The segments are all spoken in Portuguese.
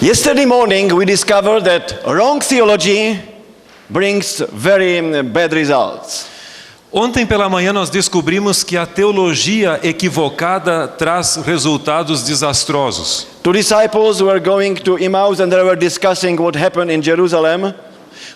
Yesterday morning we discovered that wrong theology brings very bad results. Ontem pela manhã nós descobrimos que a teologia equivocada traz resultados desastrosos. Two disciples were going to Emmaus and they were discussing what happened in Jerusalem.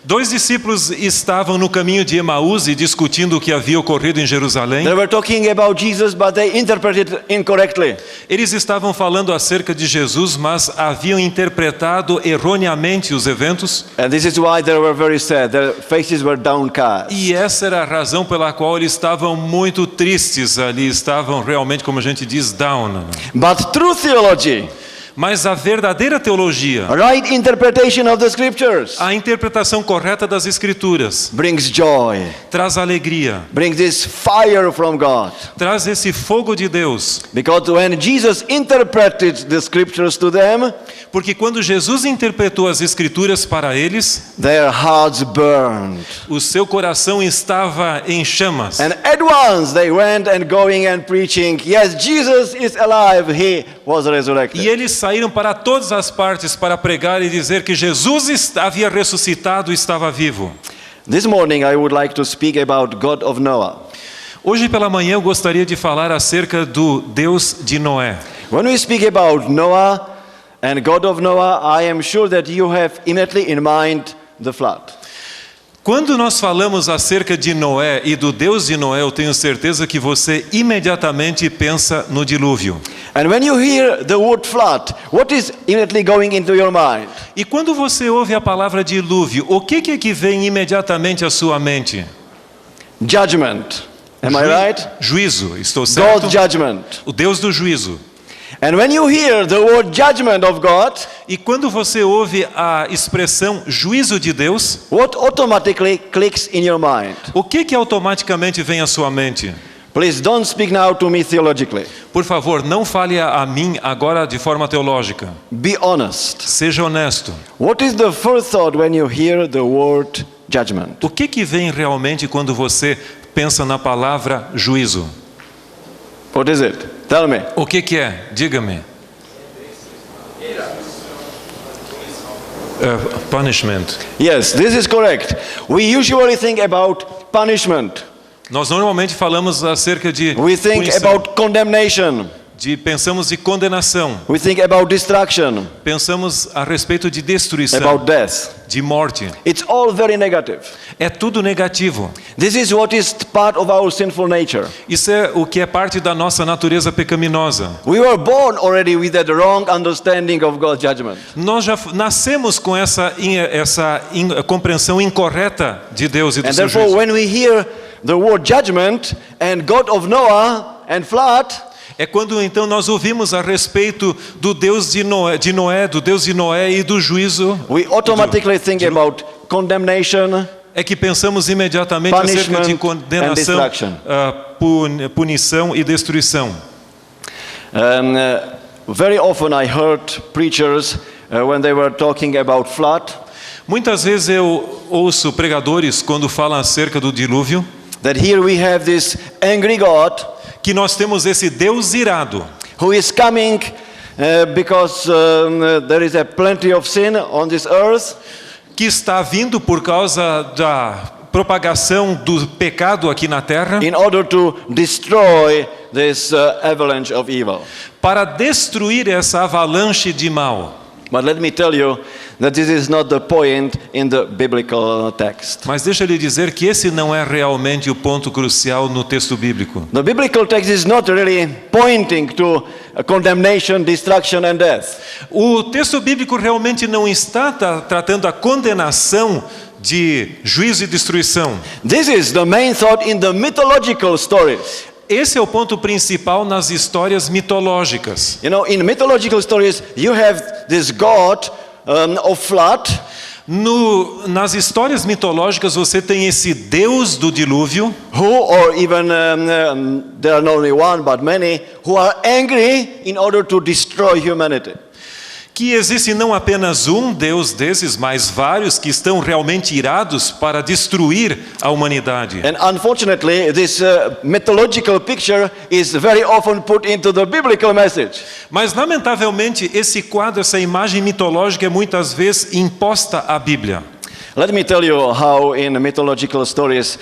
2 discípulos estavam no caminho de Emaús e discutindo o que havia ocorrido em Jerusalém. They were talking about Jesus, but they interpreted incorrectly. Eles estavam falando acerca de Jesus, mas haviam interpretado erroneamente os eventos. And this is why they were very sad. Their faces were downcast. E essa era a razão pela qual eles estavam muito tristes ali, estavam realmente, como a gente diz, down. But true theology, Mas a verdadeira teologia, right interpretation of the scriptures, a interpretação correta das Escrituras, brings joy, traz alegria, brings this fire from God. traz esse fogo de Deus. Because when Jesus interpreted the scriptures to them, Porque quando Jesus interpretou as Escrituras para eles, their hearts burned. o seu coração estava em chamas. And at once they went and going and preaching, yes, Jesus is alive, he was resurrected. E eles saíram para todas as partes para pregar e dizer que Jesus havia ressuscitado e estava vivo. This morning I would like to speak about God of Noah. Hoje pela manhã eu gostaria de falar acerca do Deus de Noé. When we speak about Noah and God of Noah, I am sure that you have immediately in mind the flood. Quando nós falamos acerca de Noé e do Deus de Noé, eu tenho certeza que você imediatamente pensa no dilúvio. And when you hear the word flood, what is immediately going into your mind? E quando você ouve a palavra dilúvio, o que é que vem imediatamente à sua mente? Judgment. Am I right? Juízo, estou certo? God's judgment. O Deus do juízo. And when you hear the word judgment of God, E quando você ouve a expressão juízo de Deus, what automatically clicks in your mind? o que automaticamente vem à sua mente? Please don't speak now to me theologically. Por favor, não fale a mim agora de forma teológica. Be honest. Seja honesto. What is the first thought when you hear the word judgment? O que vem realmente quando você pensa na palavra juízo? What is it? Tell me. O que é? Diga-me. Punishment. Yes, this is correct. We usually think about punishment. Nós normalmente falamos acerca de We think punição, about condemnation. pensamos em condenação, We think about destruction, pensamos a respeito de destruição, about death. de morte. It's all very negative. É tudo negativo. This is what is part of our sinful nature. Isso é o que é parte da nossa natureza pecaminosa. We were born already with that wrong understanding of God's judgment. Nós já nascemos com essa compreensão incorreta de Deus e do And seu therefore, juízo. when we hear the word judgment and God of Noah and flood, É quando então nós ouvimos a respeito do Deus de Noé, do Deus de Noé e do juízo, we automatically think about condemnation, é que pensamos imediatamente acerca de punishment and condenação, destruction. punição e destruição. Very often I heard preachers when they were talking about flood, Muitas vezes eu ouço pregadores quando falam acerca do dilúvio, that here we have this angry God que nós temos esse Deus irado, who is coming because there is a plenty of sin on this earth, que está vindo por causa da propagação do pecado aqui na terra, in order to destroy this avalanche of evil. para destruir essa avalanche de mal. But let me tell you that this is not the point in the biblical text. Mas deixa eu lhe dizer que esse não é realmente o ponto crucial no texto bíblico. The biblical text is not really pointing to condemnation, destruction and death. O texto bíblico realmente não está tratando a condenação de juízo e destruição. This is the main thought in the mythological stories. Esse é o ponto principal nas histórias mitológicas. You know, in mythological stories, you have this God of flood. Nas histórias mitológicas você tem esse Deus do dilúvio, Or even there are not only one but many who are angry in order to destroy humanity. que existe não apenas um Deus desses, mas vários que estão realmente irados para destruir a humanidade. And unfortunately, this mythological picture is very often put into the biblical message. Mas lamentavelmente esse quadro, essa imagem mitológica é muitas vezes imposta à Bíblia. Let me tell you how in mythological stories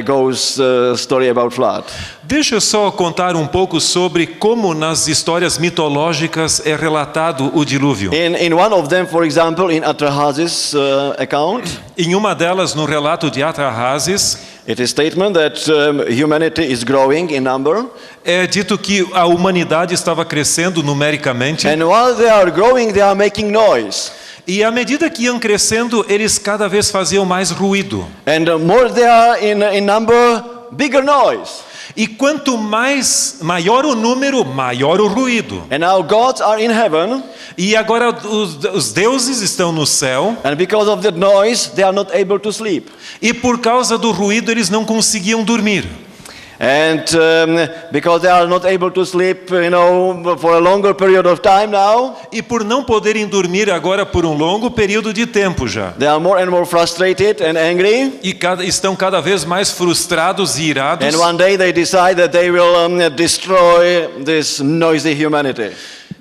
goes the story about flood. Deixa eu só contar um pouco sobre como nas histórias mitológicas é relatado o dilúvio. In one of them, for example, in Atrahasis account, Em uma delas, no relato de Atrahasis, it is statement that humanity is growing in number, é dito que a humanidade estava crescendo numericamente. and while they are growing, they are making noise. E à medida que iam crescendo, eles cada vez faziam mais ruído. And the more they are in number, bigger noise. E quanto maior o número, maior o ruído. And now gods are in heaven, E agora os deuses estão no céu, and because of that noise, they are not able to sleep. e por causa do ruído eles não conseguiam dormir. And because they are not able to sleep, for a longer period of time now, E por não poderem dormir agora por um longo período de tempo já. they are more and more frustrated and angry. E estão cada vez mais frustrados e irados. And one day they decide that they will destroy this noisy humanity.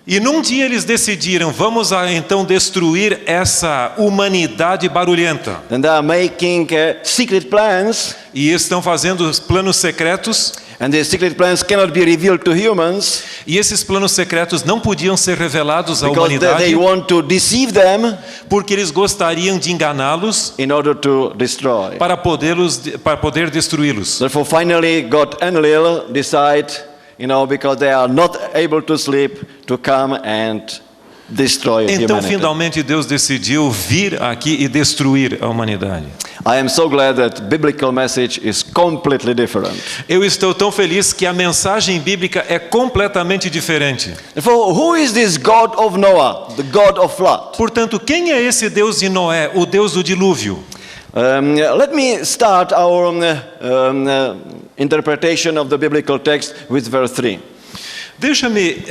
E num dia eles decidiram, vamos então destruir essa humanidade barulhenta. And they are making secret plans, E estão fazendo os planos secretos. and these secret plans cannot be revealed to humans E esses planos secretos não podiam ser revelados à because humanidade, they want to deceive them porque eles gostariam de enganá-los in order to destroy. para poder destruí-los. Therefore, finally, God and Enlil decide, because they are not able to sleep, to come and destroy Então, humanity. finalmente, Deus decidiu vir aqui e destruir a humanidade. I am so glad that biblical message is completely different. Eu estou tão feliz que a mensagem bíblica é completamente diferente. Therefore, who is this God of Noah, the God of flood? Portanto, quem é esse Deus de Noé, o Deus do dilúvio? Let me start our interpretation of the biblical text with verse 3. Deixa-me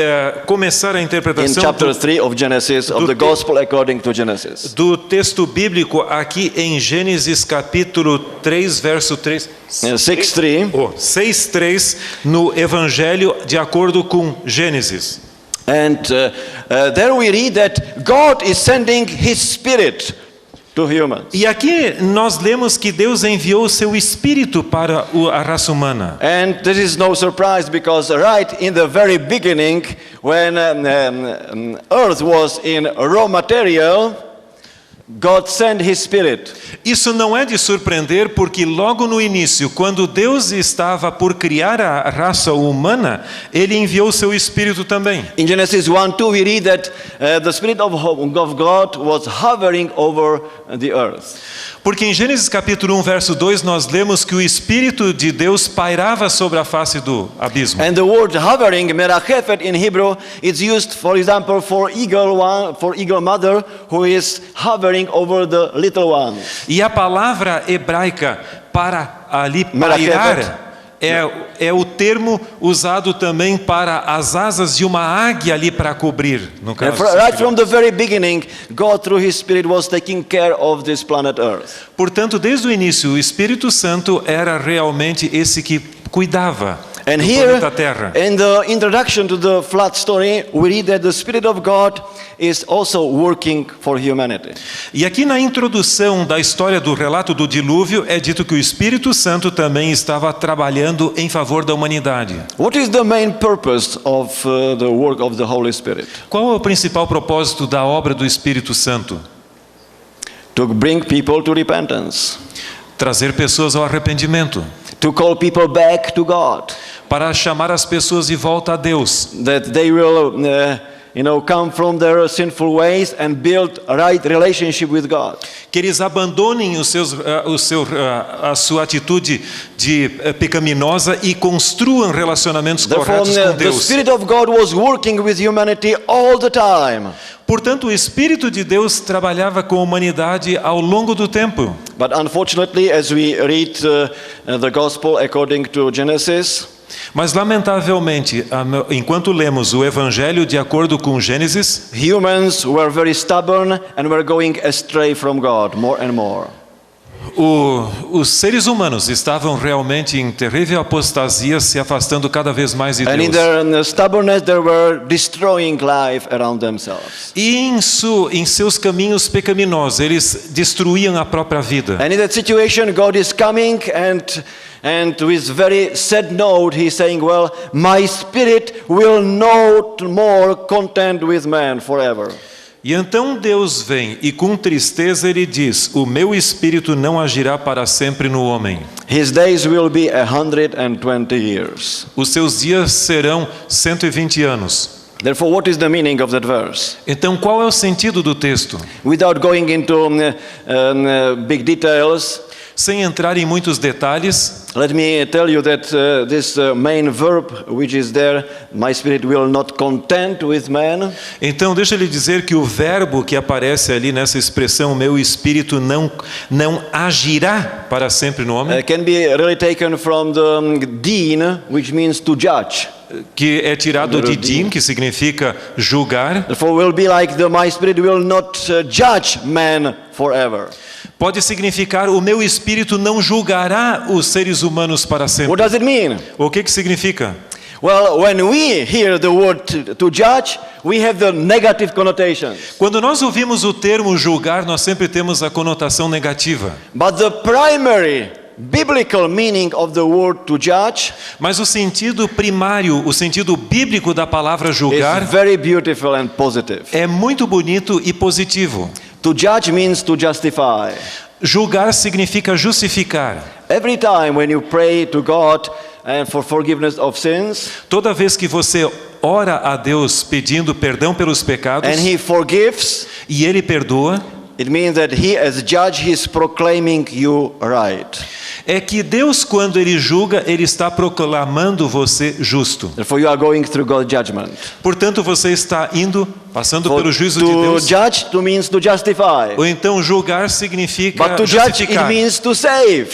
começar a In interpretação chapter 3 of Genesis, of the gospel according to Genesis. do texto bíblico aqui em Gênesis capítulo 3, verso 3. 6:3. 6:3 no Evangelho de acordo com Gênesis. And there we read that God is sending His Spirit to humans. E aqui nós lemos que Deus enviou o seu Espírito para a raça humana. And this is no surprise because right in the very beginning, when earth was in raw material, God sent His Spirit. Isso não é de surpreender, porque logo no início, quando Deus estava por criar a raça humana, Ele enviou o seu Espírito também. In Genesis 1:2 we read that the Spirit of God was hovering over the earth. Porque em Gênesis capítulo 1, verso 2, nós lemos que o Espírito de Deus pairava sobre a face do abismo. And the word hovering, merachefet in Hebrew, is used, for example, for eagle mother who is hovering over the little ones. E a palavra hebraica para ali Merachefet. pairar é o termo usado também para as asas de uma águia ali para cobrir, no And caso. right from the very beginning, God through His Spirit was taking care of this planet Earth. Portanto, desde o início, o Espírito Santo era realmente esse que cuidava And do here, planeta Terra. in the introduction to the flood story, we read that the Spirit of God is also working for humanity. E aqui na introdução da história do relato do dilúvio é dito que o Espírito Santo também estava trabalhando em favor da humanidade. What is the main purpose of the work of the Holy Spirit? Qual é o principal propósito da obra do Espírito Santo? To bring people to repentance, Trazer pessoas ao arrependimento, to call people back to God, para chamar as pessoas de volta a Deus, that they will come from their sinful ways and build a right relationship with God. que eles abandonem a sua atitude de pecaminosa e construam relacionamentos Therefore, corretos com the Deus. Spirit of God was working with humanity all the time. Portanto, o Espírito de Deus trabalhava com a humanidade ao longo do tempo. But unfortunately, as we read the Gospel according to Genesis, Mas lamentavelmente, enquanto lemos o Evangelho de acordo com Gênesis, humans were very stubborn and were going astray from God more and more. os seres humanos estavam realmente em terrível apostasia, se afastando cada vez mais de And in Deus. their stubbornness, they were destroying life around themselves. E em seus caminhos pecaminosos, eles destruíam a própria vida. And in that situation, God is coming and with very sad note, He's saying, well, my spirit will not more contend with man forever. E então Deus vem e com tristeza ele diz: o meu espírito não agirá para sempre no homem. His days will be 120 years. Os seus dias serão 120 anos. Therefore, what is the meaning of that verse? Então qual é o sentido do texto? Without going into big details, Sem entrar em muitos detalhes, let me tell you that this main verb which is there, my spirit will not contend with man, então deixa eu lhe dizer que o verbo que aparece ali nessa expressão, meu espírito não agirá para sempre no homem, can be really taken from the deen, which means to judge. que é tirado de din, que significa julgar. Therefore, will be like my spirit will not judge man forever. Pode significar o meu espírito não julgará os seres humanos para What sempre. does it mean? O que significa? Well, when we hear the word to judge, we have the negative connotations. Quando nós ouvimos o termo julgar, nós sempre temos a conotação negativa. But the primary biblical meaning of the word to judge Mas o sentido primário, o sentido bíblico da palavra julgar is very beautiful and positive. é muito bonito e positivo. To judge means to justify. Julgar significa justificar. Every time when you pray to God and for forgiveness of sins, Toda vez que você ora a Deus pedindo perdão pelos pecados and He forgives, e Ele perdoa, it means that He as judge, He is proclaiming you right. é que Deus, quando Ele julga, Ele está proclamando você justo. Therefore you are going through God's judgment. Portanto, você está passando For pelo juízo de to Deus. judge to means to justify. Ou então julgar significa But to judge it justificar, means to save.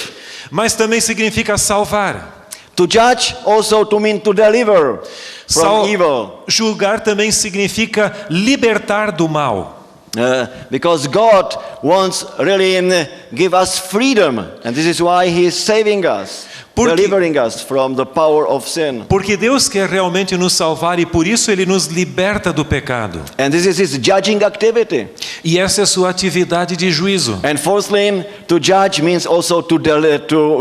mas também significa salvar. To judge also to mean to deliver from evil. Julgar também significa libertar do mal. Because God wants really give us freedom, and this is why He is saving us, delivering us from the power of sin. Porque Deus quer realmente nos salvar e por isso Ele nos liberta do pecado. And this is His judging activity. E essa é a sua atividade de juízo. And fourthly, to judge means also to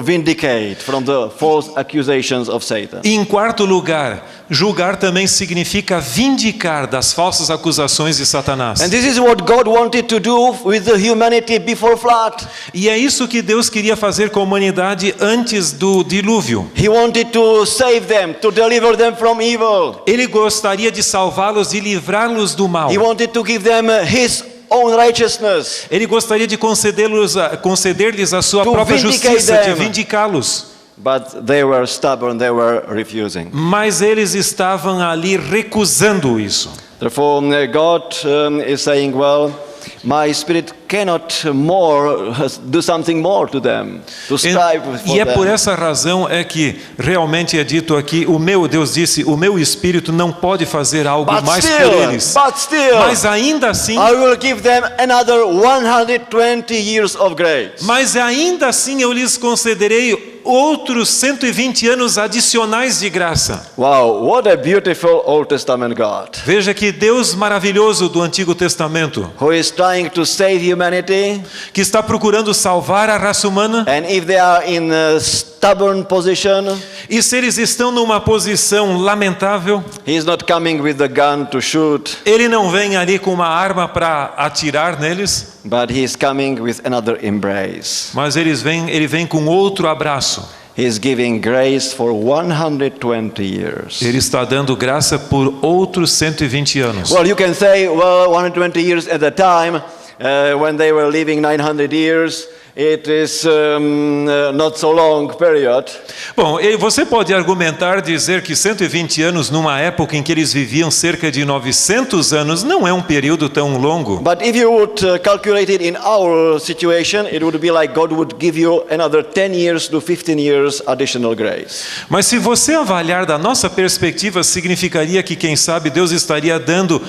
vindicate from the false accusations of Satan. E em quarto lugar, julgar também significa vindicar das falsas acusações de Satanás. And this is what God wanted to do with the humanity before flood. E é isso que Deus queria fazer com a humanidade antes do dilúvio. He wanted to save them, to deliver them from evil. Ele gostaria de salvá-los e livrá-los do mal. He wanted to give them His own righteousness. Ele gostaria de conceder-lhes a sua To própria vindicate justiça, de them. vindicá-los. But they were stubborn, they were refusing. Mas eles estavam ali recusando isso. Therefore, God is saying, well, my spirit cannot more do something more to them, to strive for E é por them. essa razão é que realmente é dito aqui, Deus disse, o meu espírito não pode fazer algo But mais por still, eles. Mas ainda assim, I will give them another 120 years of grace. mas ainda assim eu lhes concederei outros 120 anos adicionais de graça. Wow, what a beautiful Old Testament God, Veja que Deus maravilhoso do Antigo Testamento, who is trying to save humanity, que está procurando salvar a raça humana, and if they are in a stubborn position, e se eles estão numa posição lamentável, He is not coming with the gun to shoot, Ele não vem ali com uma arma para atirar neles, but He is coming with another embrace. mas ele vem com outro abraço. He is giving grace for 120 years. Ele está dando graça por outros 120 anos. Well, you can say, well, 120 years at a time, when they were living 900 years, it is not so long period. Bom, e você pode argumentar, dizer que 120 anos numa época em que eles viviam cerca de 900 anos não é um período tão longo. But if you would calculate it in our situation, it would be like God would give you another 10 years to 15 years additional grace. Mas se você avaliar da nossa perspectiva, significaria que, quem sabe, Deus estaria dando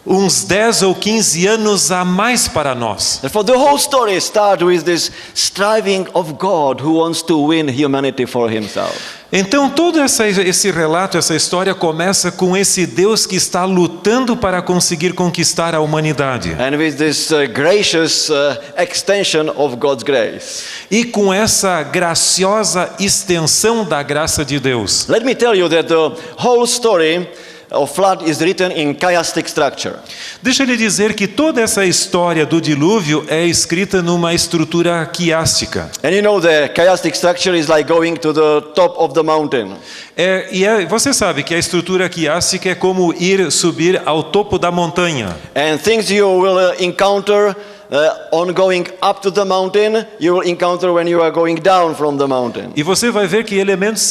uns 10 ou 15 anos a mais para nós. Therefore, the whole story starts with this striving of God who wants to win humanity for himself. Então todo esse relato, essa história começa com esse Deus que está lutando para conseguir conquistar a humanidade. And with this gracious extension of God's grace. E com essa graciosa extensão da graça de Deus. Let me tell you that the whole story of flood is written in chiastic structure. Deixa eu lhe dizer que toda essa história do dilúvio é escrita numa estrutura quiástica. And you know the chiastic structure is like going to the top of the mountain. Você sabe que a estrutura quiástica é como subir ao topo da montanha. And things you will encounter on going up to the mountain, you will encounter when you are going down from the mountain. E você vai ver que elementos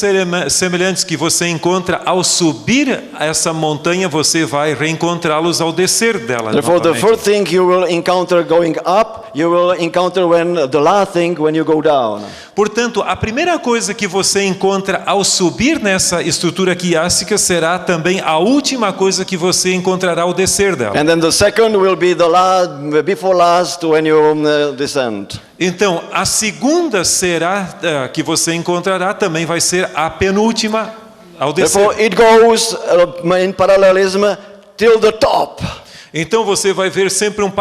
semelhantes que você encontra ao subir essa montanha, você vai reencontrá-los ao descer dela. Therefore, the first thing you will encounter going up, you will encounter the last thing when you go down. Portanto, a primeira coisa que você encontra ao subir nessa estrutura quiástica será também a última coisa que você encontrará ao descer dela. And then the second will be the last, before last when you descend. Então, a segunda será que você encontrará também vai ser a penúltima ao descer. Therefore, it goes in parallelism till the top. Então você vai ver sempre um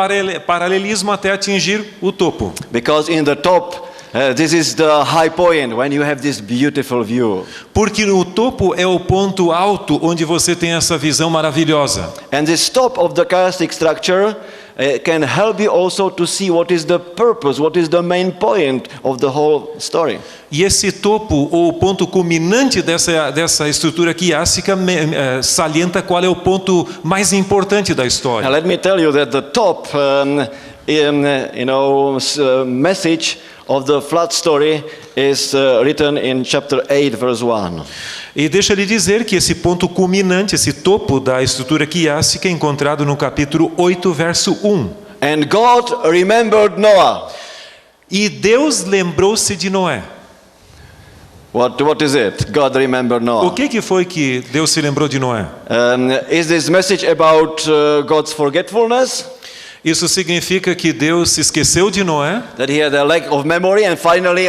paralelismo até atingir o topo. Because in the top, this is the high point when you have this beautiful view. Porque no topo é o ponto alto onde você tem essa visão maravilhosa. And this top of the chiastic structure can help you also to see what is the purpose, what is the main point of the whole story. E esse topo, ou ponto culminante dessa estrutura quiástica, salienta qual é o ponto mais importante da história. Now let me tell you that the top, message of the flood story is written in chapter 8, verse 1. E deixa lhe dizer que esse ponto culminante, esse topo da estrutura quiástica é encontrado no capítulo 8, verso 1. And God remembered Noah. E Deus lembrou-se de Noé. What is it? God remembered Noah. O que foi que Deus se lembrou de Noé? Is this message about God's forgetfulness? Isso significa que Deus se esqueceu de Noé? That he had a lack of memory and finally,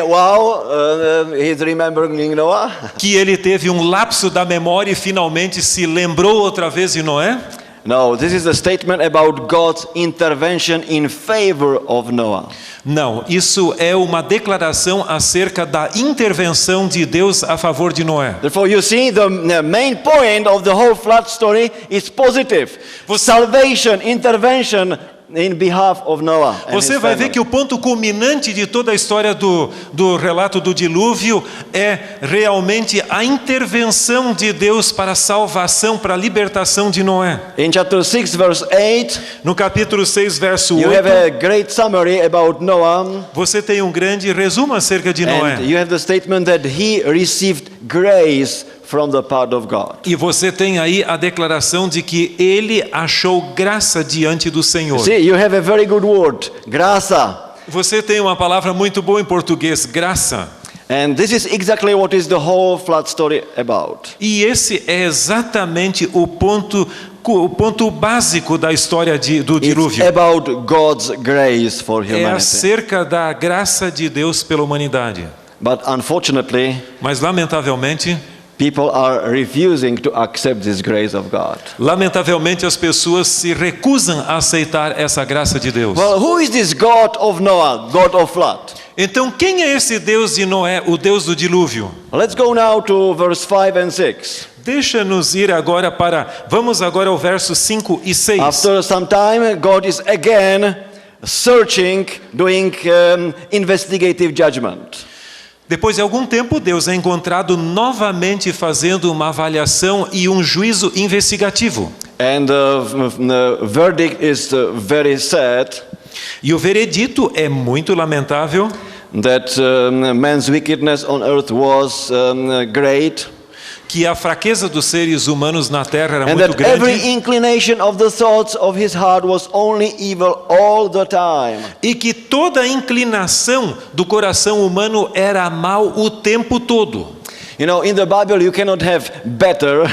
he's remembering Noah? Que ele teve um lapso da memória e finalmente se lembrou outra vez de Noé? No, this is a statement about God's intervention in favor of Noah. Não, isso é uma declaração acerca da intervenção de Deus a favor de Noé. Therefore, you see, the main point of the whole flood story is positive. Salvation, intervention in behalf of Noah. Você vai ver que o ponto culminante de toda a história do relato do dilúvio é realmente a intervenção de Deus para a salvação, para a libertação de Noé. In chapter 6, verse 8, no capítulo 6, verso 8, you have a great summary about Noah. Você tem um grande resumo acerca de Noé. And you have the statement that he received grace from the part of God. E você tem aí a declaração de que ele achou graça diante do Senhor. See, you have a very good word, graça. Você tem uma palavra muito boa em português, graça. And this is exactly what is the whole flood story about. E esse é exatamente o ponto básico da história do dilúvio. It's about God's grace for humanity. É acerca da graça de Deus pela humanidade. But unfortunately, mas lamentavelmente, people are refusing to accept this grace of God. Lamentavelmente as pessoas se recusam a aceitar essa graça de Deus. Well, who is this God of Noah, God of flood? Então quem é esse Deus de Noé, o Deus do dilúvio? Let's go now to verse 5 and 6. Deixa-nos ir agora vamos agora ao verso 5 e 6. After some time, God is again searching, doing investigative judgment. Depois de algum tempo, Deus é encontrado novamente fazendo uma avaliação e um juízo investigativo. And the verdict is very sad. E o veredito é muito lamentável, that man's wickedness on earth was great, que a fraqueza dos seres humanos na terra era and muito that every grande inclination of the thoughts of his heart was only evil all the time. e que toda a inclinação do coração humano era mal o tempo todo. You know, in the Bible you cannot have better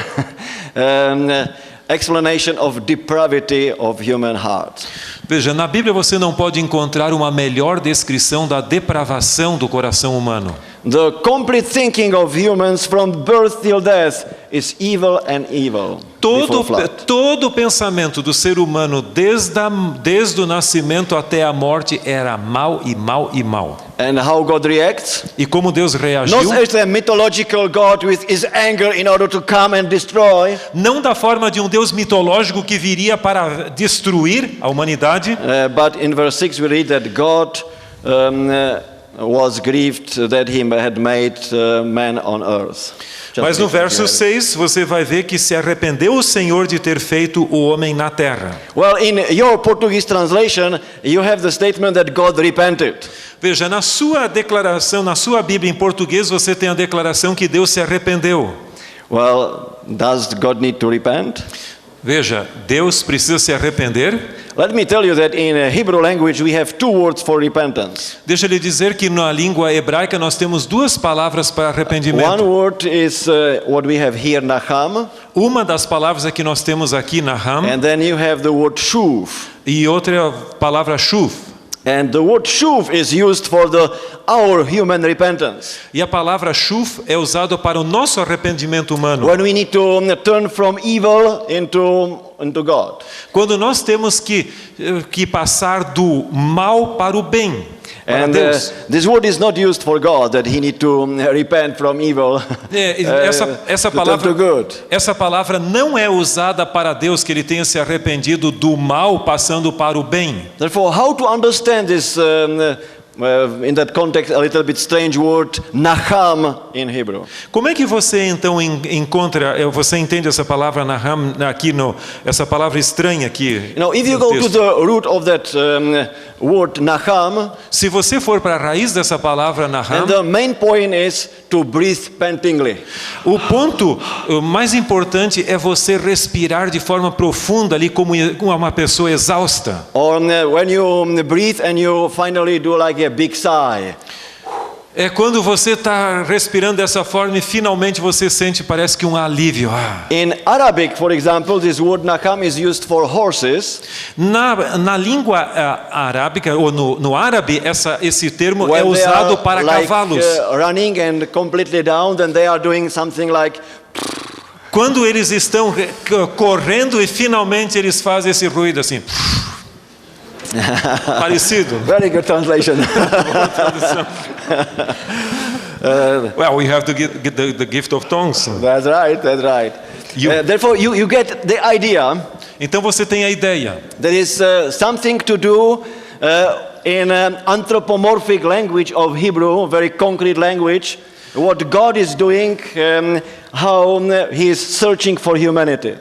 explanation of depravity of human heart. Veja, na Bíblia você não pode encontrar uma melhor descrição da depravação do coração humano. The complete thinking of humans from birth till death is evil and evil. before flood. Todo o pensamento do ser humano, desde o nascimento até a morte, era mal e mal e mal. And how God reacts? E como Deus reagiu? Not as a mythological God with his anger in order to come and destroy. Não da forma de um Deus mitológico que viria para destruir a humanidade. But in verse 6 we read that God was grieved that he had made man on earth. Mas no verso 6 você vai ver que se arrependeu o Senhor de ter feito o homem na terra. Well, in your Portuguese translation, you have the statement that God repented. Veja, na sua declaração, na sua Bíblia em português, você tem a declaração que Deus se arrependeu. Well, does God need to repent? Veja, Deus precisa se arrepender? Let me tell you that in Hebrew language we have two words for repentance. Deixa ele dizer que na língua hebraica nós temos duas palavras para One arrependimento. word is what we have here, nacham, Uma das palavras é que nós temos aqui, naham, and then you have the word shuv. e outra é a palavra shuv. And the word shuv is used for our human repentance. E a palavra shuv é usada para o nosso arrependimento humano. When we need to turn from evil into God. Quando nós temos que passar do mal para o bem. Para And Deus. this word is not used for God, that he need to repent from evil Essa to turn to good. essa palavra não é usada para Deus que ele tenha se arrependido do mal passando para o bem. Therefore, how to understand this, in that context, a little bit strange word, nacham in Hebrew? Como é que você então você entende essa palavra naham aqui essa palavra estranha aqui? You know, if you no go to texto? the root of that word nacham, Se você for para a raiz dessa palavra naham, and the main point is to breathe pantingly. o ponto mais importante é você respirar de forma profunda ali como uma pessoa exausta. Or when you breathe and you finally do like a big sigh. É quando você está respirando dessa forma e finalmente você sente, parece que um alívio. In Arabic, for example, this word nacham is used for horses. Na língua arábica, ou no árabe, esse termo é When they usado are para like, cavalos. Running and completely down, then they are doing something like. Quando eles estão correndo e finalmente eles fazem esse ruído assim. Parecido. Very good translation. Well, we have to get the gift of tongues. That's right. That's right. Therefore, you get the idea. Então você tem a ideia. There is something to do in anthropomorphic language of Hebrew, very concrete language. What God is doing, how He is searching for humanity.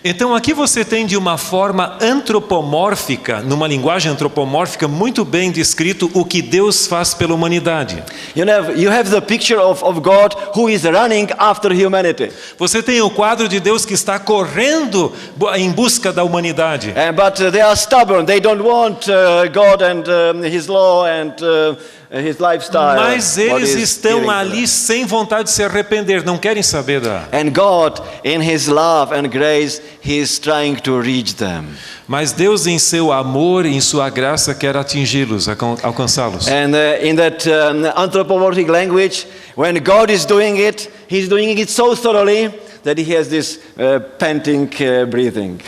Então aqui você tem de uma forma antropomórfica, numa linguagem antropomórfica, muito bem descrito o que Deus faz pela humanidade. You have the picture of God who is running after humanity. Você tem o quadro de Deus que está correndo em busca da humanidade. But they are stubborn. They don't want God and His law and His lifestyle. Mas eles estão ali sem vontade de se arrepender, não querem saber da. And God, in His love and grace, He is trying to reach them. Mas Deus, em seu amor e em sua graça, quer atingi-los, alcançá-los. And in that anthropomorphic language, when God is doing it, He's doing it so thoroughly that He has this panting breathing.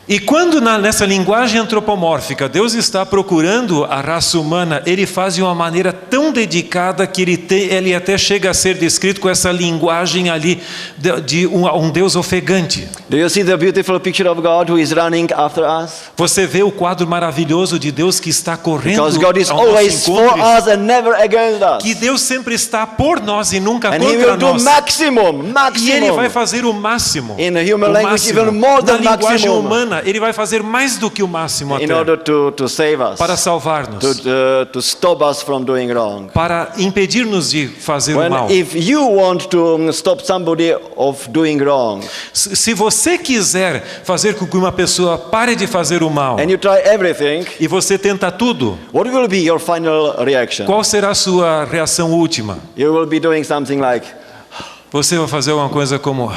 E quando nessa linguagem antropomórfica Deus está procurando a raça humana, Ele faz de uma maneira tão dedicada que ele até chega a ser descrito com essa linguagem ali de um Deus ofegante. Do you see the beautiful picture of God who is running after us? Você vê o quadro maravilhoso de Deus que está correndo Because God is ao nosso always for encontro. us and never against us. Que Deus sempre está por nós e nunca And He contra will do nós. maximum. E Ele vai fazer o máximo. In the human O language, máximo. even more Na than linguagem maximum. humana, vida, Ele vai fazer mais do que o máximo in até order to save us, para salvar-nos, to stop us from doing wrong. para impedir-nos de fazer o mal. If you want to stop somebody of doing wrong, Se você quiser fazer com que uma pessoa pare de fazer o mal, and you try everything, e você tenta tudo, what will be your final reaction? qual será a sua reação última? You will be doing something like, Você vai fazer alguma coisa como...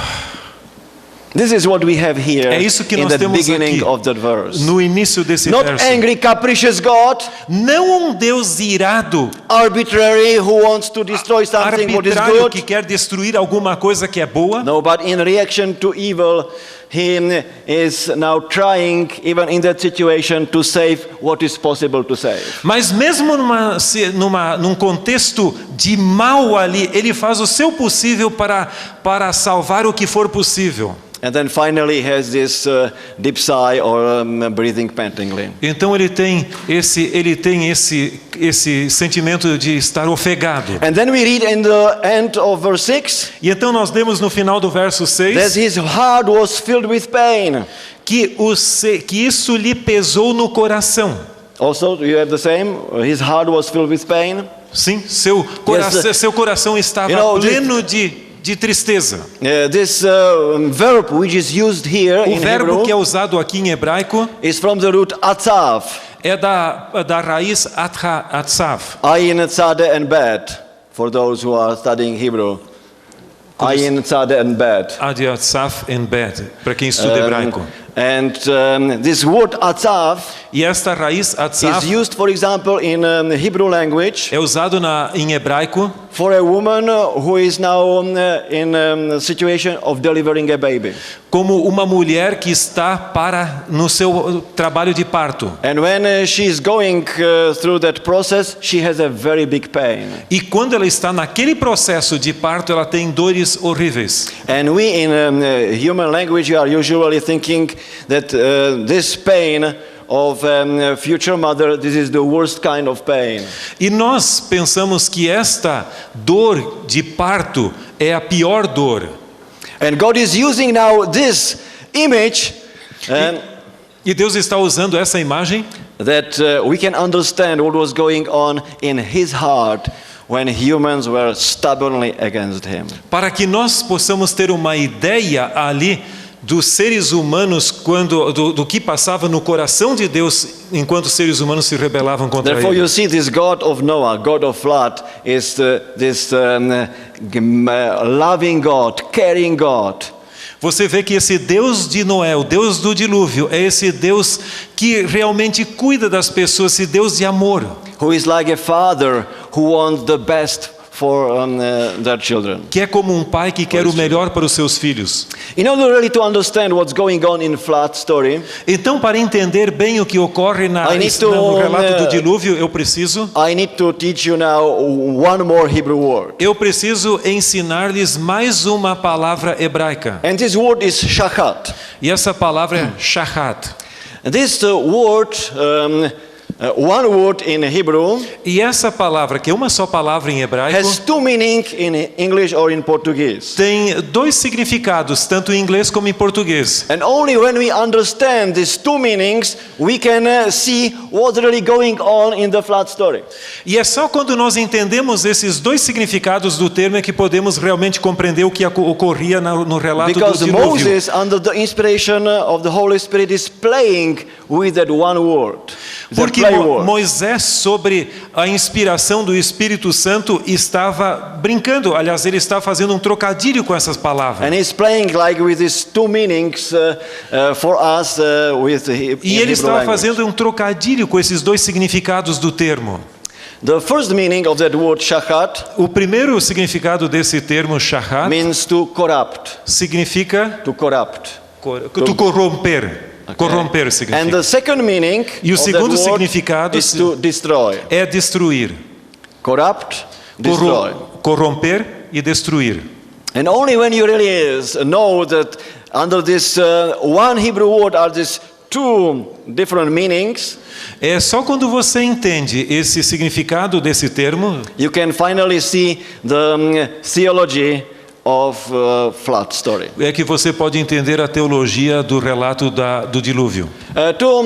this is what we have here É isso que in nós the temos beginning aqui, of that verse. no início desse Not verso. angry, capricious God, Não um Deus irado, arbitrary, who wants to destroy something what is arbitrário, que good. quer destruir alguma coisa que é boa. No, but in reaction to evil, he is now trying, even in that situation, to save what is possible to save. Mas mesmo num contexto de mal ali, Ele faz o seu possível para salvar o que for possível. And then finally he has this deep sigh or breathing pantingly. Então ele tem esse sentimento de estar ofegado. And then we read in the end of verse 6 E então nós lemos no final do verso that 6 his heart was filled with pain. que isso lhe pesou no coração. Also, you have the same? His heart was filled with pain. Sim, seu coração estava pleno de tristeza. This verb which is used here O in verbo Hebrew que é usado aqui em hebraico is from the root atzav, é da raiz atzav. ayin, tzadeh, and bet, for those who are studying Hebrew. Ayin, tzadeh, and bet. De atzav and bet, para quem estuda hebraico. And this word atzav E esta raiz atzav is used, for example, in Hebrew language é usado em hebraico for a woman who is now in a situation of delivering a baby. como uma mulher que está no seu trabalho de parto. And when she is going through that process, she has a very big pain. E quando ela está naquele processo de parto, ela tem dores horríveis. And we in human language are usually thinking that this pain of future mother, this is the worst kind of pain. E nós pensamos que esta dor de parto é a pior dor. And God is using now this image E Deus está usando essa imagem that we can understand what was going on in his heart when humans were stubbornly against him. para que nós possamos ter uma ideia ali dos seres humanos do que passava no coração de Deus enquanto os seres humanos se rebelavam contra Therefore, ele. you see, this God of Noah, God of flood, is this loving God, caring God. Você vê que esse Deus de Noé, o Deus do dilúvio, é esse Deus que realmente cuida das pessoas, esse Deus de amor. Who is like a father who wants the best for their children. Que é como um pai que quer o melhor para os seus filhos. In order really to understand what's going on in flood story, Então, para entender bem o que ocorre no relato do dilúvio, eu preciso I need to teach you now one more Hebrew word. ensinar-lhes mais uma palavra hebraica. And this word is shachat. E essa palavra é shahat. And this word, one word in Hebrew, E essa palavra, que é uma só palavra em hebraico, has two meanings in English or in Portuguese. tem dois significados, tanto em inglês como em português. And only when we understand these two meanings, we can see what's really going on in the flood story. E é só quando nós entendemos esses dois significados do termo é que podemos realmente compreender o que ocorria no relato do Because dilúvio. Moses, under the inspiration of the Holy Spirit, is playing with that one word. Porque Play word. Moisés, sobre a inspiração do Espírito Santo, estava brincando. Aliás, ele estava fazendo um trocadilho com essas palavras. And he's playing like with these two meanings for us with the E ele estava fazendo um trocadilho com esses dois significados do termo. The first meaning of that word shachat O primeiro significado desse termo shahat means to corrupt. significa To corrupt. corromper. Corromper And significa. the second meaning E o of that segundo word significado is to destroy. é destruir. Corrupt, destroy. Corromper e destruir. And only when you really know that under this one Hebrew word are these two different meanings, É só quando você entende esse significado desse termo you can finally see the theology of flood story. É que você pode entender a teologia do relato do dilúvio. To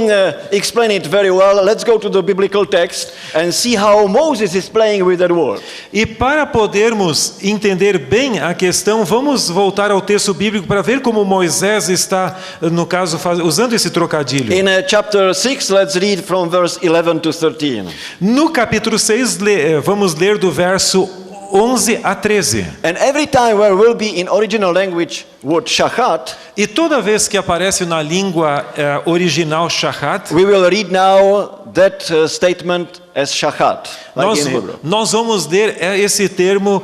explain it very well, let's go to the biblical text and see how Moses is playing with that word. E para podermos entender bem a questão, vamos voltar ao texto bíblico para ver como Moisés está, no caso, usando esse trocadilho. In chapter 6, let's read from verse 11 to 13. No capítulo 6, vamos ler do verso 11 a 13. And every time there will be in original language word shahat, E toda vez que aparece na língua original shahat, we will read now that statement as shahat, like in Hebrew. nós vamos ler esse termo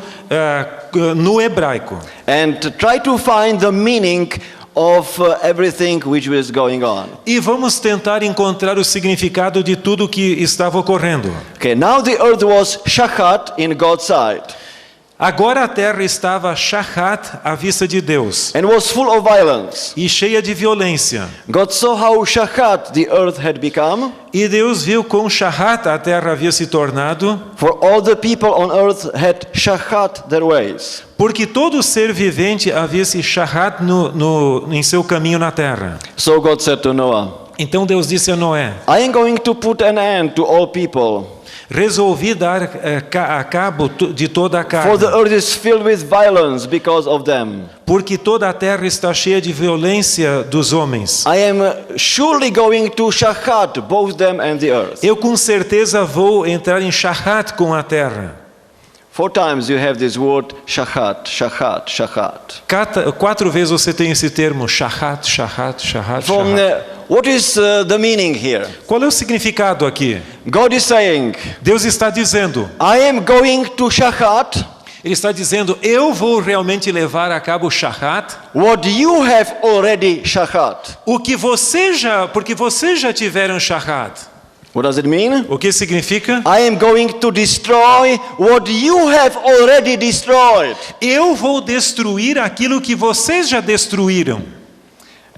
no hebraico. And try to find the meaning of everything which was going on. E vamos tentar encontrar o significado de tudo que estava ocorrendo. Okay, now the earth was shahat in God's sight Agora a terra estava shahat à vista de Deus and was full of violence. e cheia de violência. God saw how shahat the earth had become, E Deus viu quão shahat a terra havia se tornado, for all the people on earth had shahat their ways. porque todo ser vivente havia se shahat em seu caminho na terra. So God said to Noah, Então Deus disse a Noé: I am going to put an end to all people, resolvi dar a cabo de toda a for the carne, earth is filled with violence because of them. porque toda a terra está cheia de violência dos homens. I am surely going to shahat both them and the earth. Eu com certeza vou entrar em shahat com a terra. 4 times you have this word shahat, shahat, shahat. 4 vezes você tem esse termo shahat, shahat, shahat, From shahat. what is the meaning here? Qual é o significado aqui? God is saying, Deus está dizendo, I am going to shahat Ele está dizendo, eu vou realmente levar a cabo shahat, what you have already shahat. porque vocês já tiveram shahat. What does it mean? O que significa? I am going to destroy what you have already destroyed. Eu vou destruir aquilo que vocês já destruíram.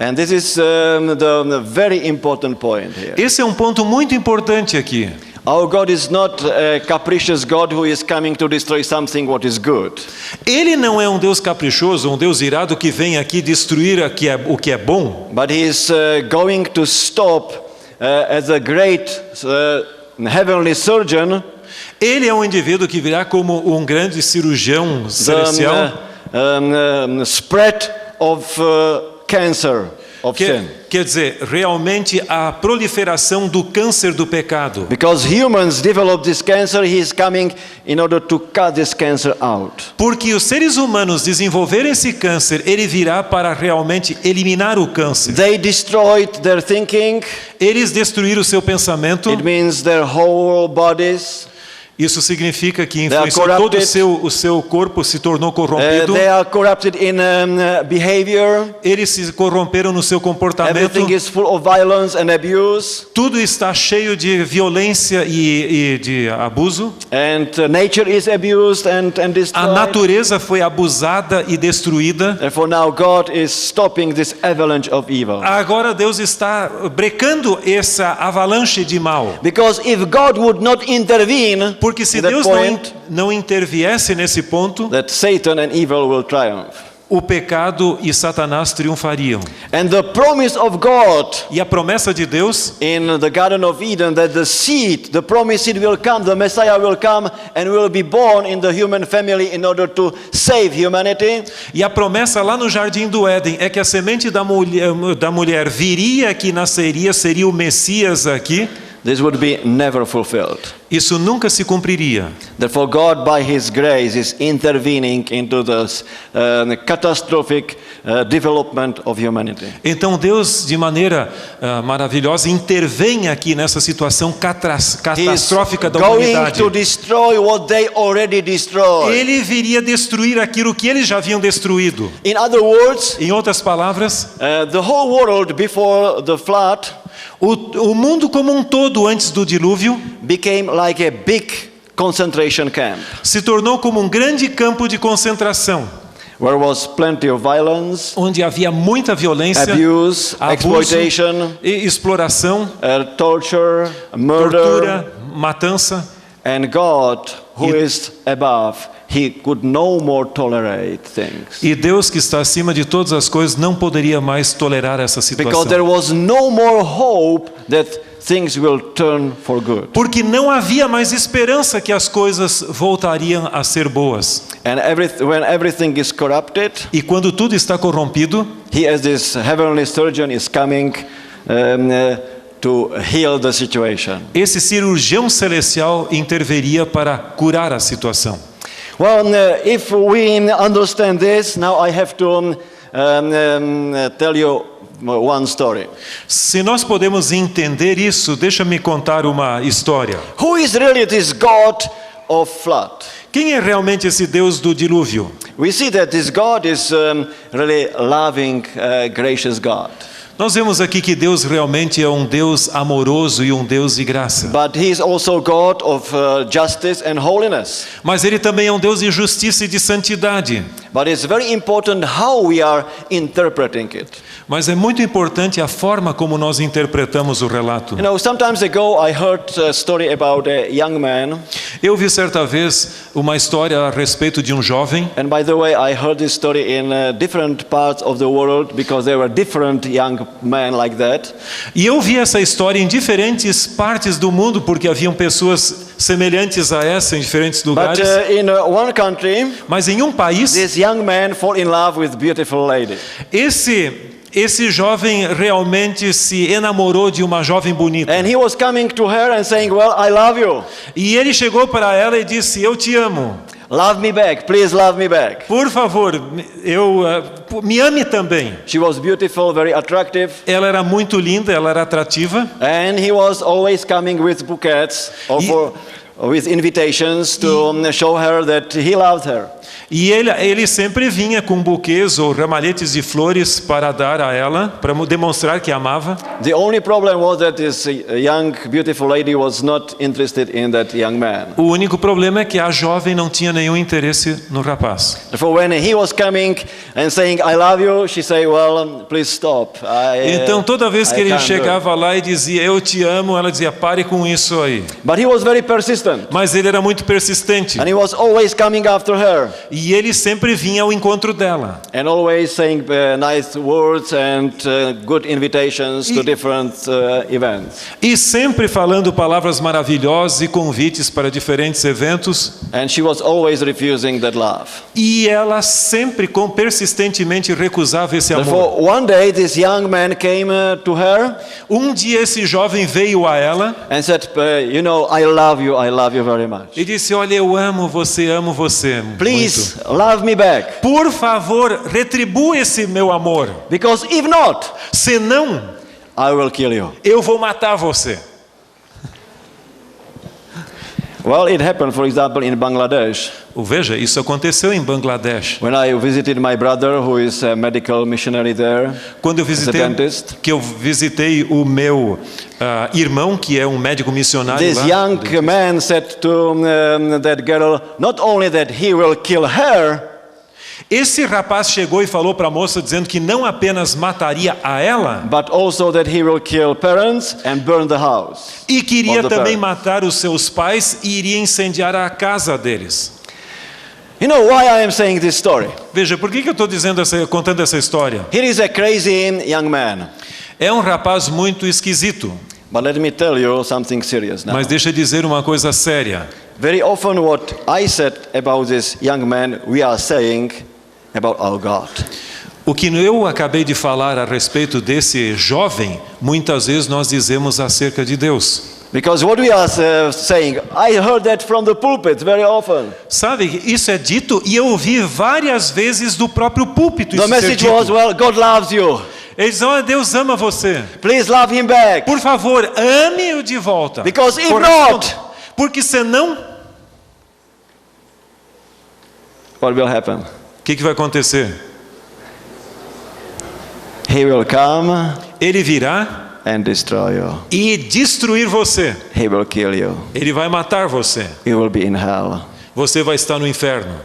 And this is the very important point here. Esse é um ponto muito importante aqui. Our God is not a capricious God who is coming to destroy something what is good. Ele não é um Deus caprichoso, um Deus irado que vem aqui destruir o que é bom. But he is going to stop as a great heavenly surgeon Ele é um indivíduo que virá como um grande cirurgião celestial the spread of cancer of sin. quer dizer, realmente a proliferação do câncer do pecado. Because humans develop this cancer, he is coming in order to cut this cancer out. Porque os seres humanos desenvolverem esse câncer, ele virá para realmente eliminar o câncer. They destroyed their thinking. Eles destruíram o seu pensamento. It means their whole bodies. Isso significa que They are influenciou todo corrupted. o seu corpo se tornou corrompido. They are corrupted in behavior. Eles se corromperam no seu comportamento. Everything is full of violence and abuse. Tudo está cheio de violência e de abuso. And nature is abused and A destroyed. natureza foi abusada e destruída. Therefore now God is stopping this avalanche of evil. Agora Deus está brecando essa avalanche de mal. Because if God would not intervene, Porque se in that Deus point, não interviesse nesse ponto, that Satan and evil will triumph. o pecado e Satanás triunfariam. And the promise of God E a promessa de Deus in the Garden of Eden, that the seed, the promised seed will come, the Messiah will come and will be born in the human family in order to save humanity. E a promessa lá no Jardim do Éden é que a semente da mulher viria, que nasceria, seria o Messias aqui. This would be never fulfilled. Isso nunca se cumpriria. Therefore, God, by His grace, is intervening into this catastrophic development of humanity. Então Deus, de maneira maravilhosa, intervém aqui nessa situação catastrófica da Going humanidade. to destroy what they already destroyed. Ele viria destruir aquilo que eles já haviam destruído. In other words, Em outras palavras, the whole world before the flood o mundo como um todo antes do dilúvio became like a big concentration camp, se tornou como um grande campo de concentração, where was plenty of violence, onde havia muita violência, abuse, abuso, exploitation, exploração, torture, murder, tortura, matança. and God, who is above, he could no more tolerate things. E Deus, que está acima de todas as coisas, não poderia mais tolerar essa Because there situação. was no more hope that things will turn for good. Porque não havia mais esperança que as coisas voltariam a ser boas. And when everything is corrupted, E quando tudo está corrompido, he as this heavenly surgeon is coming to heal the situation. esse cirurgião celestial interveria para curar a situação. Well, if we understand this, now I have to tell you one story. Se nós podemos entender isso, deixa-me contar uma história. Who is really this God of flood? Quem é realmente esse Deus do dilúvio? We see that this God is really loving, gracious God. Nós vemos aqui que Deus realmente é um Deus amoroso e um Deus de graça. But he is also God of justice and holiness. Mas Ele também é um Deus de justiça e de santidade. But it's very important how we are interpreting it. Mas é muito importante a forma como nós interpretamos o relato. You know, sometimes ago I heard a story about a young man. Eu vi certa vez uma história a respeito de um jovem. And by the way, I heard this story in different parts of the world because there were different young men like that. E eu vi essa história em diferentes partes do mundo, porque haviam pessoas semelhantes a essa em diferentes But lugares. in one country, Mas em um país, this young man fall in love with beautiful lady. esse jovem realmente se enamorou de uma jovem bonita. And he was coming to her and saying, "Well, I love you. E ele chegou para ela e disse: "Eu te amo. Love me back. Please love me back." Por favor, me ame também." She was beautiful, very attractive, Ela era muito linda, ela era atrativa. and he was always coming with bouquets with invitations to show her that he loved her. E ele sempre vinha com buquês ou ramalhetes de flores para dar a ela, para demonstrar que amava. The only problem was that this young, beautiful lady was not interested in that young man. O único problema é que a jovem não tinha nenhum interesse no rapaz. Therefore, when he was coming and saying, "I love you," she said, "Well, please stop. Então toda vez que I ele can't do it." chegava lá e dizia: "Eu te amo", ela dizia: "Pare com isso aí." But he was very persistent, Mas ele era muito persistente. and he was always coming after her, E ele sempre vinha ao encontro dela. and always saying nice words and good invitations to different events. E sempre falando palavras maravilhosas e convites para diferentes eventos. And she was always refusing that love. E ela sempre, persistentemente, recusava esse amor. Therefore, one day this young man came to her Um dia esse jovem veio a ela and said, "You know, I love you very much. e disse: "Olha, eu amo você Please muito. love me back. Por favor, retribua esse meu amor. Because if not, Senão, I will kill you." eu vou matar você." Well, it happened, for example, in Bangladesh. Veja, isso aconteceu em Bangladesh. When I visited my brother, who is a medical missionary there, Quando eu as a visitei, dentist, que eu visitei o meu irmão, que é um médico missionário this lá. young man said to that girl, not only that he will kill her, Esse rapaz chegou e falou para a moça dizendo que não apenas mataria a ela, but also that he will kill parents and burn the house. e queria of the também parents. matar os seus pais e iria incendiar a casa deles. You know why I am saying this story? Veja, por que eu estou contando essa história? Here is a crazy young man. É um rapaz muito esquisito, But let me tell you something serious now. mas deixa eu dizer uma coisa séria. Very often what I said about this young man, we are saying about our God. O que eu acabei de falar a respeito desse jovem, muitas vezes nós dizemos acerca de Deus. Because what we are saying, I heard that from the pulpit very often. Sabe, isso é dito e eu ouvi várias vezes do próprio púlpito The isso ser message dito. was, well, God loves you. Eles dizem: "Olha, Deus ama você. Please love him back. Por favor, ame-o de volta. Because if Corresponda. not, Porque senão, what will happen? o que vai acontecer? He will come Ele virá and destroy you. e destruir você. He will kill you. Ele vai matar você. You will be in hell. Você vai estar no inferno.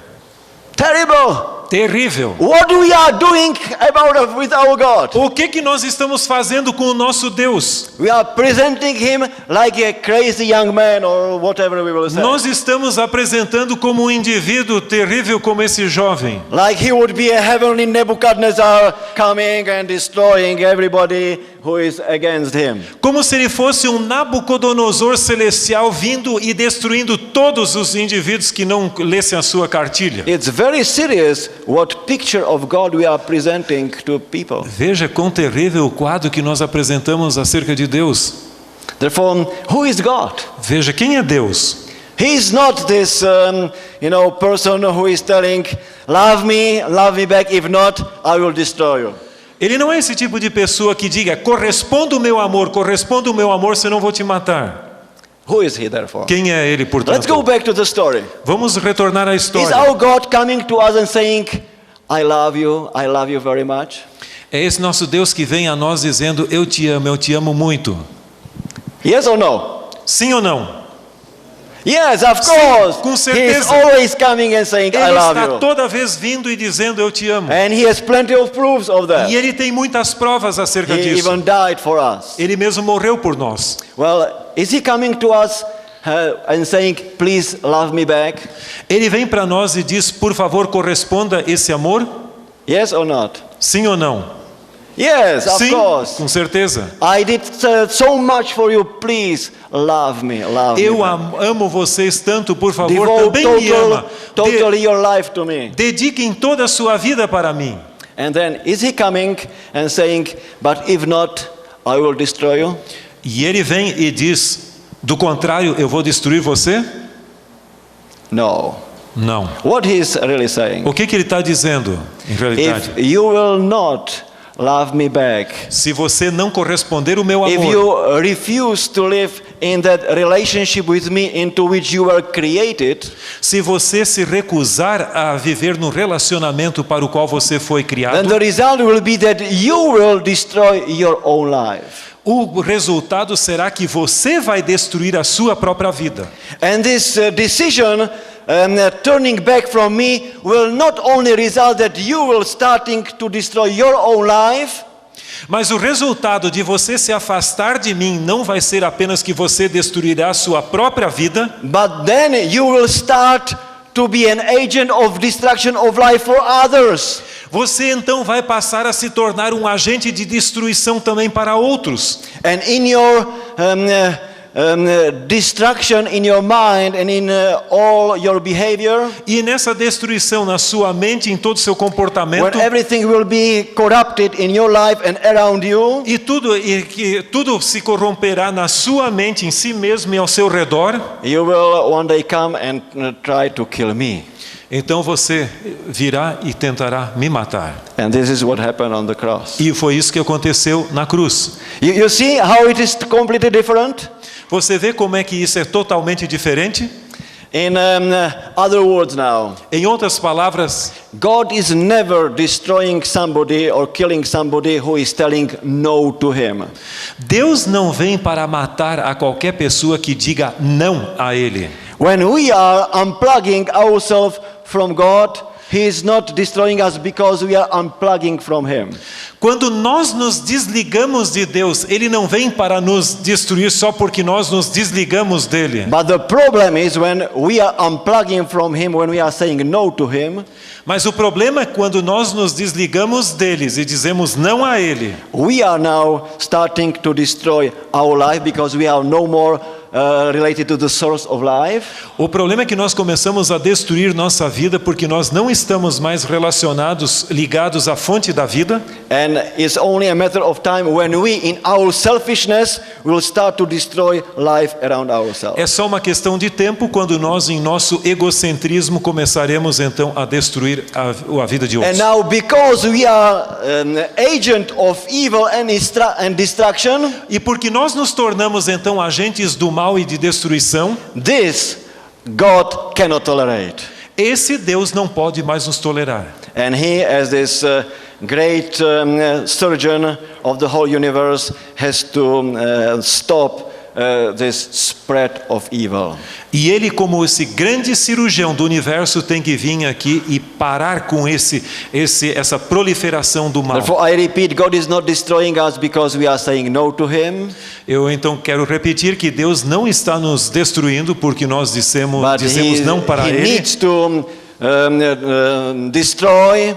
Terrible! Terrível. What we are doing about with our God? O que nós estamos fazendo com o nosso Deus? We are presenting him like a crazy young man or whatever we will say. Nós estamos apresentando como um indivíduo terrível como esse jovem. Like he would be a heavenly Nebuchadnezzar coming and destroying everybody who is against him. Como se ele fosse um Nabucodonosor celestial vindo e destruindo todos os indivíduos que não lessem a sua cartilha. It's very serious what picture of God we are presenting to people. Veja quão terrível o quadro que nós apresentamos acerca de Deus. Therefore, who is God? Veja, quem é Deus? He is not this, person who is telling, love me back. If not, I will destroy you. Ele não é esse tipo de pessoa que diga, corresponda o meu amor, senão vou te matar. Who is he, therefore? Quem é ele, Let's go portanto? back to the story. Vamos retornar à Is história. our God coming to us and saying, I love you very much? É esse nosso Deus que vem a nós dizendo, eu te amo muito. Yes or no? Sim ou não? Yes, of course. com He is certeza. always coming and saying, I Ele love está you. toda vez vindo e dizendo, eu te amo. And he has plenty of proofs of that. E ele tem muitas provas acerca He disso. even died for us. Ele mesmo morreu por nós. Well, is he coming to us and saying, please love me back? Ele vem para nós e diz, por favor, corresponda esse amor? Yes or not? Sim ou não? Yes, of Sim, course. com certeza. I did so much for you. Please love me. Eu back. amo vocês tanto, por favor, Devote também me ama. totally your life to me. Dediquem toda a sua vida para mim. And then is he coming and saying, but if not, I will destroy you? E ele vem e diz, do contrário, eu vou destruir você? No. Não. What he is really saying? O que ele está dizendo, em realidade? If you will not love me back, Se você não corresponder o meu if amor, you refuse to live in that relationship with me into which you were created, se você se recusar a viver no relacionamento para o qual você foi then criado, the result will be that you will destroy your own life. o resultado será que você vai destruir a sua própria vida. And this decision turning back from me will not only result that you will starting to destroy your own life, Mas o resultado de você se afastar de mim não vai ser apenas que você destruirá a sua própria vida, but then you will start to be an agent of destruction of life for others. você então vai passar a se tornar um agente de destruição também para outros. And in your destruction in your mind and in all your behavior, E nessa destruição na sua mente, em todo o seu comportamento, when everything will be corrupted in your life and around you, e que tudo se corromperá na sua mente, em si mesmo e ao seu redor, you will one day come and try to kill me. então você virá e tentará me matar. And this is what happened on the cross. E foi isso que aconteceu na cruz. You see how it is completely different? Você vê como é que isso é totalmente diferente? In other words now, Em outras palavras, God is never destroying somebody or killing somebody who is telling no to him. Deus não vem para matar a qualquer pessoa que diga não a Ele. When we are unplugging ourselves from God, He is not destroying us because we are unplugging from Him. Quando nós nos desligamos de Deus, Ele não vem para nos destruir só porque nós nos desligamos dele. But the problem is when we are unplugging from Him, when we are saying no to Him, Mas o problema é quando nós nos desligamos deles e dizemos não a Ele. we are now starting to destroy our life because we are no more related to the source of life. O problema é que nós começamos a destruir nossa vida porque nós não estamos mais relacionados, ligados à fonte da vida. And it's only a matter of time when we, in our selfishness, will start to destroy life around ourselves. É só uma questão de tempo quando nós, em nosso egocentrismo, começaremos então a destruir a vida de And outros. now, because we are an agent of evil and destruction, E porque nós nos tornamos então agentes do mal e de destruição, this God cannot tolerate. esse Deus não pode mais nos tolerar. And He, as this great surgeon of the whole universe, has to stop this spread of evil. E ele, como esse grande cirurgião do universo, tem que vir aqui e parar com essa proliferação do mal. Therefore, I repeat, God is not destroying us because we are saying no to Him, Eu então quero repetir que Deus não está nos destruindo porque nós dizemos but não para He Ele. needs to destroy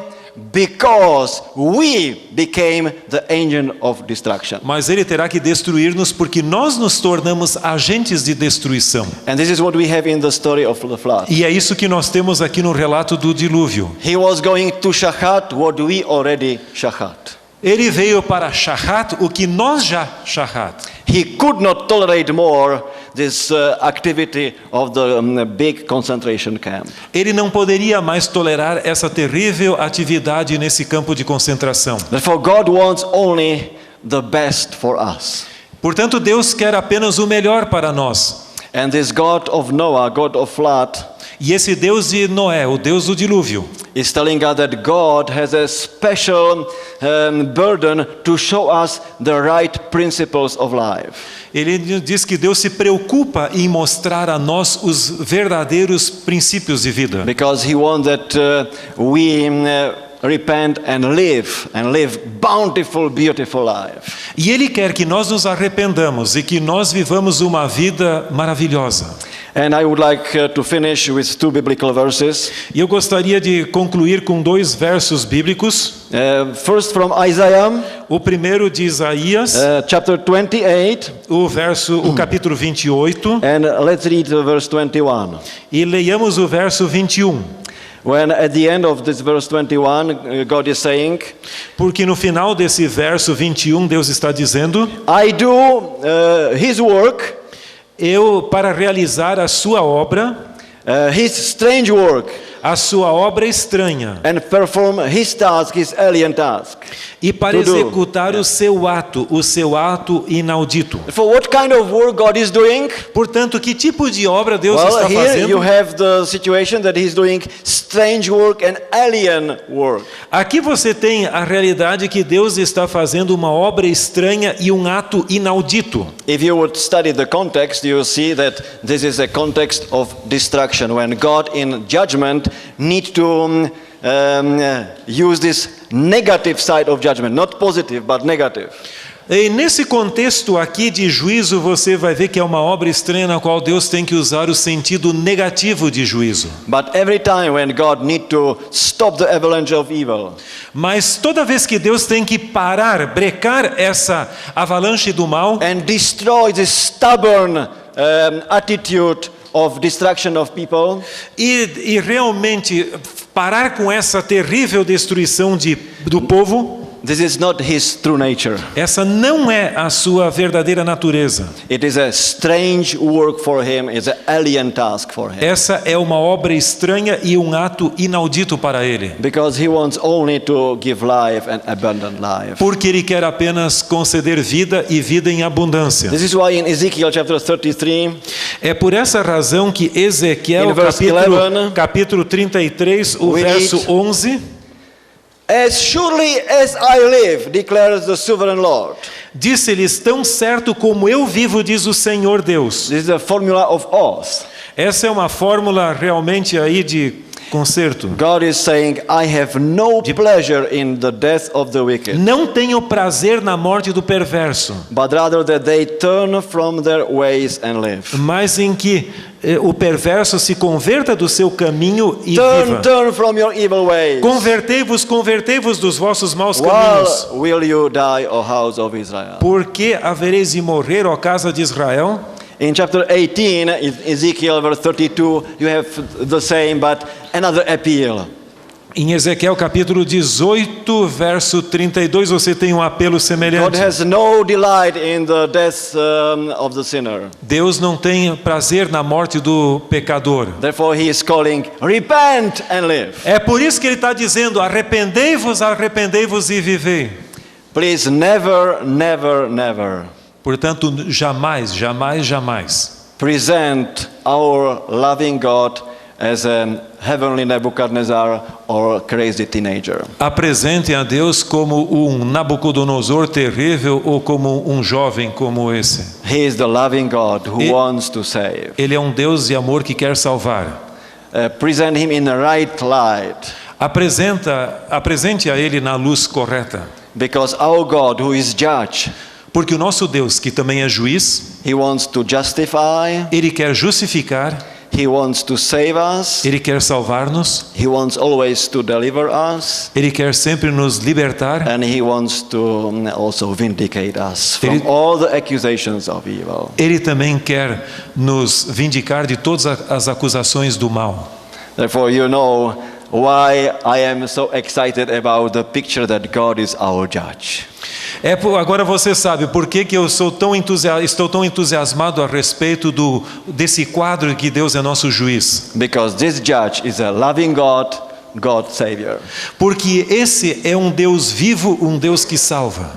because we became the engine of destruction. Mas Ele terá que destruir-nos porque nós nos tornamos agentes de destruição. And this is what we have in the story of the flood. E é isso que nós temos aqui no relato do dilúvio. He was going to shahat what we already shahat. Ele veio para Shahat o que nós já Shahat. He could not tolerate more this activity of the big concentration camp. Ele não poderia mais tolerar essa terrível atividade nesse campo de concentração. Therefore, God wants only the best for us. Portanto, Deus quer apenas o melhor para nós. And this God of Noah, God of flood, E esse Deus de Noé, o Deus do dilúvio, is telling us that God has a special burden to show us the right principles of life. ele diz que Deus se preocupa em mostrar a nós os verdadeiros princípios de vida. Because He wants that we repent and live bountiful, beautiful life. E Ele quer que nós nos arrependamos e que nós vivamos uma vida maravilhosa. And I would like to finish with two biblical verses. E eu gostaria de concluir com 2 versos bíblicos. First from Isaiah, O primeiro de Isaías, chapter 28, o capítulo 28, and let's read verse 21. e leiamos o verso 21. When at the end of this verse 21, God is saying, Porque no final desse verso 21, Deus está dizendo: I do His work, eu, para realizar a sua obra, His strange work, a sua obra estranha, and perform His task, His alien task. e para To do. executar o seu ato inaudito. For what kind of work God is doing? Portanto, que tipo de obra Deus Well, está here you fazendo? have the situation that He's doing strange work and alien work. Aqui você tem a realidade que Deus está fazendo uma obra estranha e um ato inaudito. If you would study the context, you will see that this is a context of destruction, when God in judgment needs to use this negative side of judgment, not positive, but negative. E nesse contexto aqui de juízo, você vai ver que é uma obra estranha na qual Deus tem que usar o sentido negativo de juízo. But every time when God needs to stop the avalanche of evil, Mas toda vez que Deus tem que brecar essa avalanche do mal and destroy this stubborn attitude of destruction of people, e realmente parar com essa terrível destruição do povo, this is not His true nature. essa não é a sua verdadeira natureza. It is a strange work for Him, it's an alien task for Him. Essa é uma obra estranha e um ato inaudito para Ele. Because He wants only to give life and abundant life. Porque Ele quer apenas conceder vida e vida em abundância. This is why in Ezekiel chapter 33, É por essa razão que Ezequiel, In verse capítulo 33, o we verso read, 11, as surely as I live, declares the sovereign Lord. disse-lhes: tão certo como eu vivo, diz o Senhor Deus. This is a formula of oath. Essa é uma fórmula realmente aí de concerto. God is saying, I have no pleasure in the death of the wicked, Não tenho prazer na morte do perverso, but rather that they turn from their ways and live. mas em que o perverso se converta do seu caminho e viva. Turn from your evil ways. Convertei-vos dos vossos maus caminhos. Well, will you die, O house of Israel? Porque havereis de morrer, ó casa de Israel? In chapter 18, Ezekiel verse 32, you have the same, but another appeal. Em Ezequiel capítulo 18, verso 32, você tem um apelo God semelhante. has no delight in the death of the sinner. Deus não tem prazer na morte do pecador. Therefore, He is calling, repent and live. É por isso que ele está dizendo: arrependei-vos, arrependei-vos e vivei. Please, never, never, never Portanto, jamais, jamais, jamais present our loving God as a heavenly Nebuchadnezzar or crazy teenager. Apresentem a Deus como um Nabucodonosor terrível ou como um jovem como esse. He is the loving God who E- wants to save. Ele é um Deus de amor que quer salvar. Present him in the right light, Apresente a Ele na luz correta. because our God, who is judge, Porque o nosso Deus, que também é juiz, he wants to justify, Ele quer justificar, he wants to save us, Ele quer salvar-nos, he wants always to deliver us, Ele quer sempre nos libertar and he wants to also vindicate us from Ele- all the accusations of evil. Ele também quer nos vindicar de todas as acusações do mal. Therefore, you know why I am so excited about the picture that God is our judge. Agora você sabe por que eu estou tão entusiasmado a respeito desse quadro que Deus é nosso juiz. Because this judge is a loving God, God Savior. Porque esse é um Deus vivo, um Deus que salva.